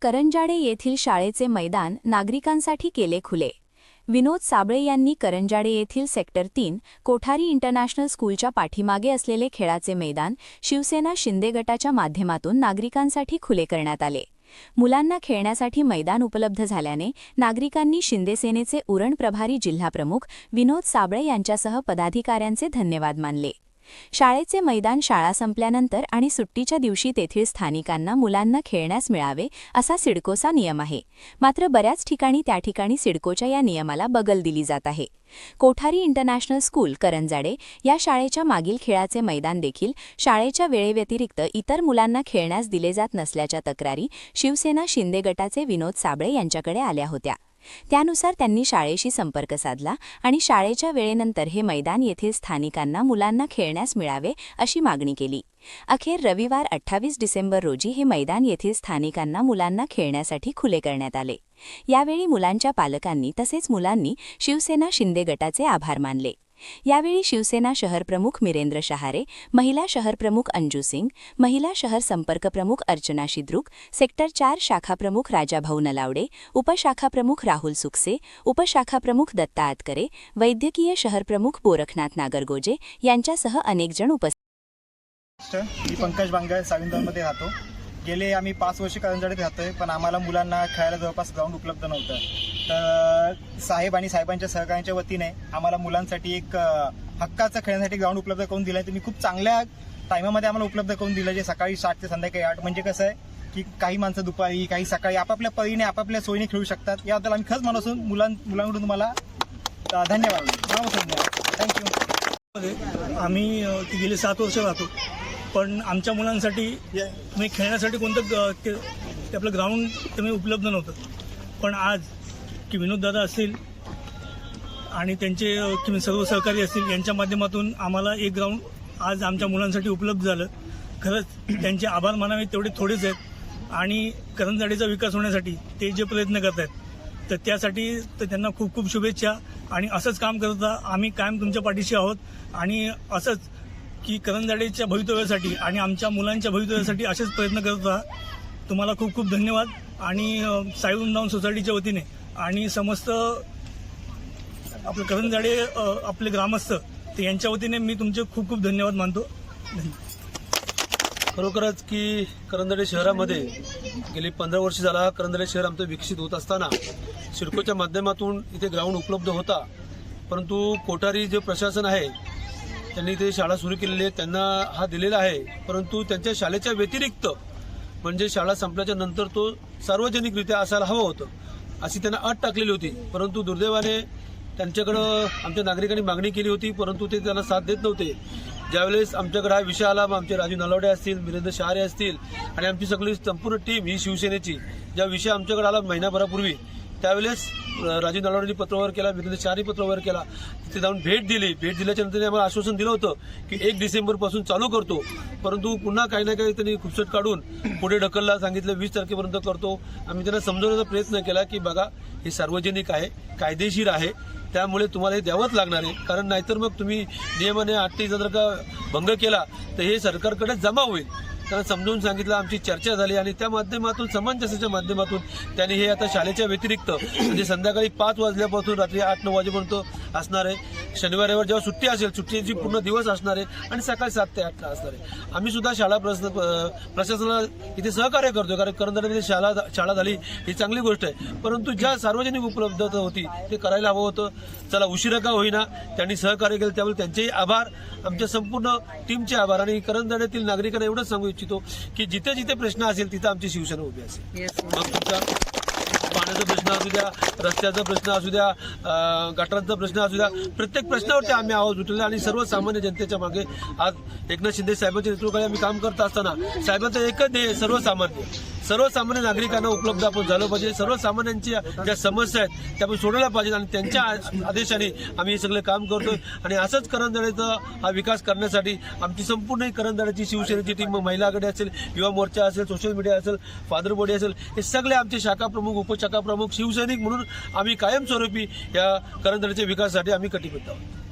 करंजाडे येथील शाळेचे मैदान नागरिकांसाठी केले खुले। विनोद साबळे यांनी करंजाडे येथील सेक्टर 3 कोठारी इंटरनॅशनल स्कूलच्या पाठीमागे असलेले खेळाचे मैदान शिवसेना शिंदे गटाच्या माध्यमातून नागरिकांसाठी खुले करण्यात आले। मुलांना खेळण्यासाठी मैदान उपलब्ध झाल्याने नागरिकांनी शिंदे सेनेचे उरण प्रभारी जिल्हाप्रमुख विनोद साबळे यांच्यासह पदाधिकाऱ्यांचे धन्यवाद मानले। शाळेचे मैदान शाळा संपल्यानंतर आणि सुट्टीच्या दिवशी तेथील स्थानिकांना मुलांना खेळण्यास मिळावे असा सिडकोचा नियम आहे। मात्र बऱ्याच ठिकाणी त्या ठिकाणी सिडकोच्या या नियमाला बगल दिली जात आहे। कोठारी इंटरनॅशनल स्कूल करंजाडे या शाळेच्या मागील खेळाचे मैदान देखील शाळेच्या वेळेव्यतिरिक्त इतर मुलांना खेळण्यास दिले जात नसल्याच्या तक्रारी शिवसेना शिंदे गटाचे विनोद साबळे यांच्याकडे आल्या होत्या। त्यानुसार त्यांनी शाळेशी संपर्क साधला आणि शाळेच्या वेळेनंतर हे मैदान येथील स्थानिकांना मुलांना खेळण्यास मिळावे अशी मागणी केली। अखेर रविवार 28 डिसेंबर रोजी हे मैदान येथील स्थानिकांना मुलांना खेळण्यासाठी खुले करण्यात आले। यावेळी मुलांच्या पालकांनी तसेच मुलांनी शिवसेना शिंदे गटाचे आभार मानले। यावेळी शिवसेना शहर प्रमुख मिरेंद्र शहारे, महिला शहर प्रमुख अंजू सिंग, महिला शहर संपर्क प्रमुख अर्चना शिद्रुक, सेक्टर 4 शाखा प्रमुख राजाभाऊ नलावडे, उपशाखा प्रमुख राहुल सुखसे, उपशाखा प्रमुख दत्ता आतकरे, वैद्यकीय शहर प्रमुख गोरखनाथ नागरगोजे यांच्यासह अनेक जण उपस्थित। मी पंकज बांगर साविंदरमध्ये राहतो। गेले आम्ही 5 वर्ष करंजाडीत राहतोय, पण आम्हाला मुलांना खेळायला जवळपास ग्राउंड उपलब्ध नव्हतं। तर साहेब आणि साहेबांच्या सहकार्याच्या वतीने आम्हाला मुलांसाठी एक हक्काचं खेळण्यासाठी ग्राउंड उपलब्ध करून दिलं आहे। तुम्ही खूप चांगल्या टायमामध्ये आम्हाला उपलब्ध करून दिलं, जे सकाळी 7 ते संध्याकाळी 8। म्हणजे कसं आहे की काही माणसं दुपारी काही सकाळी आपापल्या परीने आपापल्या सोयीने खेळू शकतात। याबद्दल आम्ही खरंच मनापासून मुलांकडून तुम्हाला धन्यवाद थँक्यू। आम्ही गेले 7 वर्ष राहतो, पण आमच्या मुलांसाठी तुम्ही खेळण्यासाठी कोणतं ते आपलं ग्राउंड तुम्ही उपलब्ध नव्हतं। पण आज की विनोददादा असतील आणि त्यांचे सर्व सहकारी असतील यांच्या माध्यमातून आम्हाला एक ग्राउंड आज आमच्या मुलांसाठी उपलब्ध झालं। खरंच त्यांचे आभार मानावे तेवढे थोडेच आहेत। आणि करंजाडेचा विकास होण्यासाठी ते जे प्रयत्न करत आहेत तर त्यासाठी तर त्यांना खूप खूप शुभेच्छा। आणि असंच काम करता आम्ही कायम तुमच्या पाठीशी आहोत। आणि असंच की करंजाडेच्या भवितव्यासाठी आणि आमच्या मुलांच्या भवितव्यासाठी असेच प्रयत्न करत राहा। तुम्हाला खूप खूप धन्यवाद। आणि साई वृंदावन सोसायटीच्या वतीने आणि समस्त आपले करंजाडे आपले ग्रामस्थ तर यांच्या वतीने मी तुमचे खूप खूप धन्यवाद मानतो। खरोखरच की करंजाडे शहरामध्ये गेली 15 वर्ष झाला करंजाडे शहर आमचं विकसित होत असताना सिडकोच्या माध्यमातून इथे ग्राउंड उपलब्ध होता, परंतु कोठारी जे प्रशासन आहे त्यांनी ते शाळा सुरू केलेली आहे, त्यांना हा दिलेला आहे। परंतु त्यांच्या शाळेच्या व्यतिरिक्त म्हणजे शाळा संपल्याच्या नंतर तो सार्वजनिकरित्या असायला हवं होतं अशी त्यांना अट टाकलेली होती। परंतु दुर्दैवाने त्यांच्याकडं आमच्या नागरिकांनी मागणी केली होती, परंतु ते त्यांना साथ देत नव्हते। ज्यावेळेस आमच्याकडे हा विषय आला, आमचे राजू नलावडे असतील, मिरेंद्र शहारे असतील आणि आमची सगळी संपूर्ण टीम ही शिवसेनेची, ज्या विषय आमच्याकडे आला महिनाभरापूर्वी, त्यावेळेस राजू नलावडेंनी पत्रव्यवहार केला, मिरेंद्र शहारे पत्रव्यवहार केला, तिथे जाऊन भेट दिली। भेट दिल्याच्या नंतर आम्हाला आश्वासन दिलं होतं की 1 डिसेंबरपासून चालू करतो, परंतु पुन्हा काही ना काही त्यांनी खुपसट काढून पुढे ढकलला, सांगितलं 20 तारखेपर्यंत करतो। आम्ही त्यांना समजवण्याचा प्रयत्न केला की बघा हे सार्वजनिक आहे, कायदेशीर आहे, त्यामुळे तुम्हाला हे द्यावंच लागणार आहे, कारण नाहीतर मग तुम्ही नियमाने 38 जर का भंग केला तर हे सरकारकडे जमा होईल। त्यांना समजावून सांगितलं, आमची चर्चा झाली आणि त्या माध्यमातून समंजसाच्या माध्यमातून त्यांनी हे आता शाळेच्या व्यतिरिक्त म्हणजे संध्याकाळी 5 वाजल्यापासून रात्री 8-9 वाजेपर्यंत असणार आहे। शनिवार रविवार जेव्हा सुट्टी असेल सुट्टीची पूर्ण दिवस असणार आहे आणि सकाळी 7 ते 8 असणार आहे। आम्ही सुद्धा शाळा प्रशासनाला इथे सहकार्य करतोय, कारण करंजाडेमध्ये शाळा झाली ही चांगली गोष्ट आहे, परंतु ज्या सार्वजनिक उपलब्धता होती ते करायला हवं होतं। चला उशिरा का होईना त्यांनी सहकार्य केलं, त्यामुळे त्यांचेही आभार, आमच्या संपूर्ण टीमचे आभार। आणि करंजाड्यातील नागरिकांना एवढंच सांगू इच्छितो की जिथे जिथे प्रश्न असेल तिथे आमची शिवसेना उभी असेल। मग तुमचा पाण्याचा प्रश्न असू द्या, रस्त्याचा प्रश्न असू द्या, गटारांचा प्रश्न असू द्या, प्रत्येक प्रश्नावरती आम्ही आवाज उठवला। आणि सर्वसामान्य जनतेच्या मागे आज एकनाथ शिंदे साहेबांच्या नेतृत्वाखाली आम्ही काम करत असताना साहेबांचं एकच ध्येय सर्वसामान्य नागरिकांना उपलब्ध आपण झालं पाहिजे। सर्वसामान्यांच्या ज्या समस्या आहेत त्या आपण सोडवल्या पाहिजेत आणि त्यांच्या आदेशाने आम्ही हे सगळे काम करतोय। आणि असंच करंजाड्याचा हा विकास करण्यासाठी आमची संपूर्ण करंजाड्याची शिवसेनेची टीम, महिला आघाडी असेल, युवा मोर्चा असेल, सोशल मीडिया असेल, फादर बॉडी असेल, हे सगळे आमचे शाखा प्रमुख, उपशाखा प्रमुख, शिवसैनिक म्हणून आम्ही कायमस्वरूपी या करंजाड्याच्या विकासासाठी आम्ही कटिबद्ध आहोत।